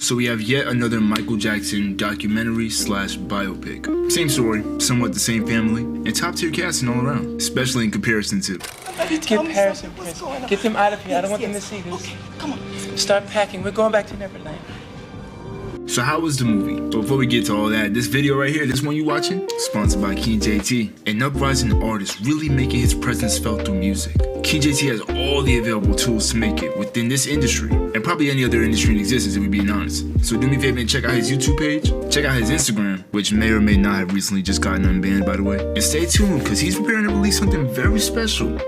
So we have yet another Michael Jackson documentary slash biopic. Same story, somewhat the same family, and top tier casting all around, especially in comparison to. Get Paris and Prince. Get them out of here. I don't want them to see this. Okay, come on. Start packing. We're going back to Neverland. So how was the movie? But before we get to all that, this video right here, this one you watching, sponsored by KingJayT, an uprising artist really making his presence felt through music. KingJayT has all the available tools to make it within this industry, and probably any other industry in existence if we're being honest. So do me a favor and check out his YouTube page, check out his Instagram, which may or may not have recently just gotten unbanned by the way, and stay tuned because he's preparing to release something very special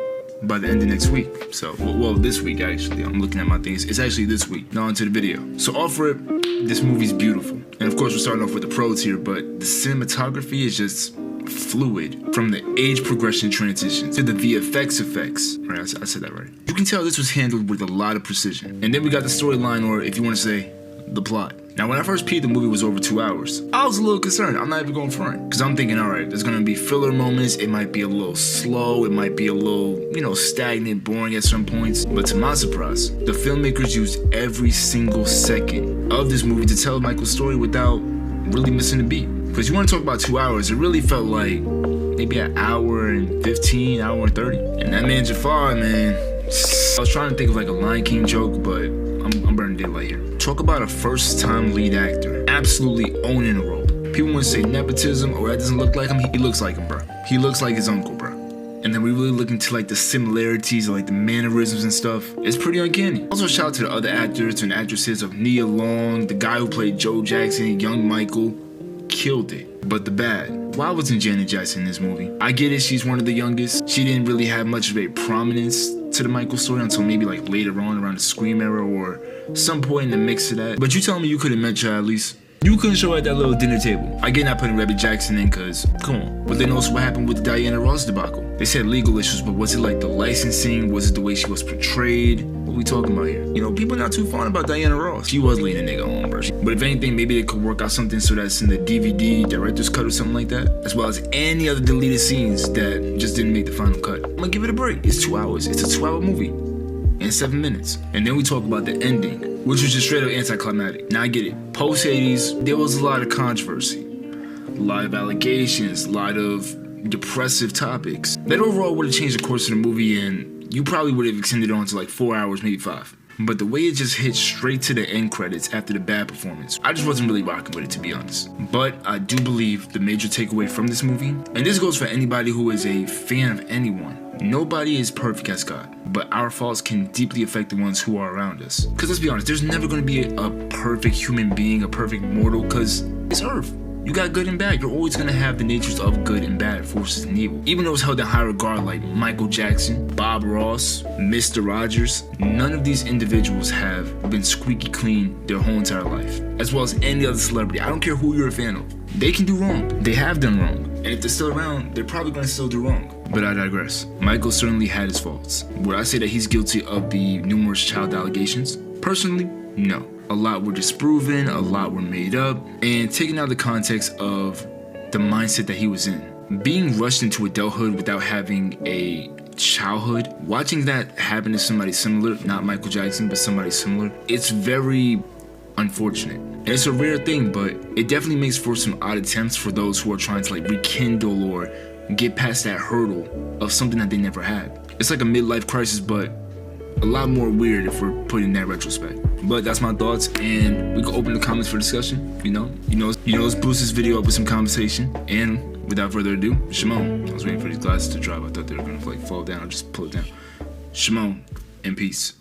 by the end of next week. So, well, this week actually. I'm looking at my things. It's actually this week. Now onto the video. So off rip, this movie's beautiful. And of course we're starting off with the pros here, but the cinematography is just fluid. From the age progression transitions to the VFX effects. Right, I said that right. You can tell this was handled with a lot of precision. And then we got the storyline, or if you want to say, the plot. Now when I first peeped the movie was over 2 hours, I was a little concerned. I'm not even going front. Because I'm thinking, alright, there's going to be filler moments. It might be a little slow. It might be a little, stagnant, boring at some points. But to my surprise, the filmmakers used every single second of this movie to tell Michael's story without really missing a beat. Because you want to talk about 2 hours, it really felt like maybe an hour and 15, hour and 30. And that man Jafar, man, I was trying to think of like a Lion King joke, but I'm burning daylight here. Talk about a first-time lead actor absolutely owning a role. People want to say nepotism, or that doesn't look like him. He looks like him, bro. He looks like his uncle, bro. And then we really look into like the similarities, like the mannerisms and stuff. It's pretty uncanny. Also, shout out to the other actors and actresses of Nia Long, the guy who played Joe Jackson, young Michael. Killed it. But the bad. Why wasn't Janet Jackson in this movie? I get it, she's one of the youngest. She didn't really have much of a prominence to the Michael story until maybe like later on around the Scream era or some point in the mix of that. But you telling me you couldn't met her at least? You couldn't show her at that little dinner table. I get not putting Rebby Jackson in cause, come on. But then also what happened with the Diana Ross debacle? They said legal issues, but was it like the licensing? Was it the way she was portrayed? What we talking about here? People not too fond about Diana Ross. She was leading a nigga on, bro. But if anything, maybe they could work out something so that's in the DVD director's cut or something like that. As well as any other deleted scenes that just didn't make the final cut. I'm gonna give it a break. It's 2 hours. It's a 2-hour movie. In 7 minutes. And then we talk about the ending, which was just straight up anticlimactic. Now I get it. Post Hades, there was a lot of controversy, a lot of allegations, a lot of depressive topics. That overall would have changed the course of the movie, and you probably would have extended it on to like 4 hours, maybe 5. But the way it just hit straight to the end credits after the bad performance, I just wasn't really rocking with it, to be honest. But I do believe the major takeaway from this movie, and this goes for anybody who is a fan of anyone, nobody is perfect as God, but our faults can deeply affect the ones who are around us. Because let's be honest, there's never going to be a perfect human being, a perfect mortal, because it's Earth. You got good and bad. You're always going to have the natures of good and bad, forces and evil. Even though it's held in high regard like Michael Jackson, Bob Ross, Mr. Rogers, none of these individuals have been squeaky clean their whole entire life. As well as any other celebrity. I don't care who you're a fan of. They can do wrong. They have done wrong. And if they're still around, they're probably going to still do wrong. But I digress. Michael certainly had his faults. Would I say that he's guilty of the numerous child allegations? Personally, no. A lot were disproven, a lot were made up, and taken out of the context of the mindset that he was in. Being rushed into adulthood without having a childhood, watching that happen to somebody similar, not Michael Jackson, but somebody similar, it's very unfortunate. And it's a rare thing, but it definitely makes for some odd attempts for those who are trying to like rekindle or get past that hurdle of something that they never had. It's like a midlife crisis, but a lot more weird if we're putting in that retrospect. But that's my thoughts, and we can open the comments for discussion. Let's boost this video up with some conversation. And without further ado, Shimon. I was waiting for these glasses to drop. I thought they were gonna like fall down. I'll just pull it down. Shimon, and peace.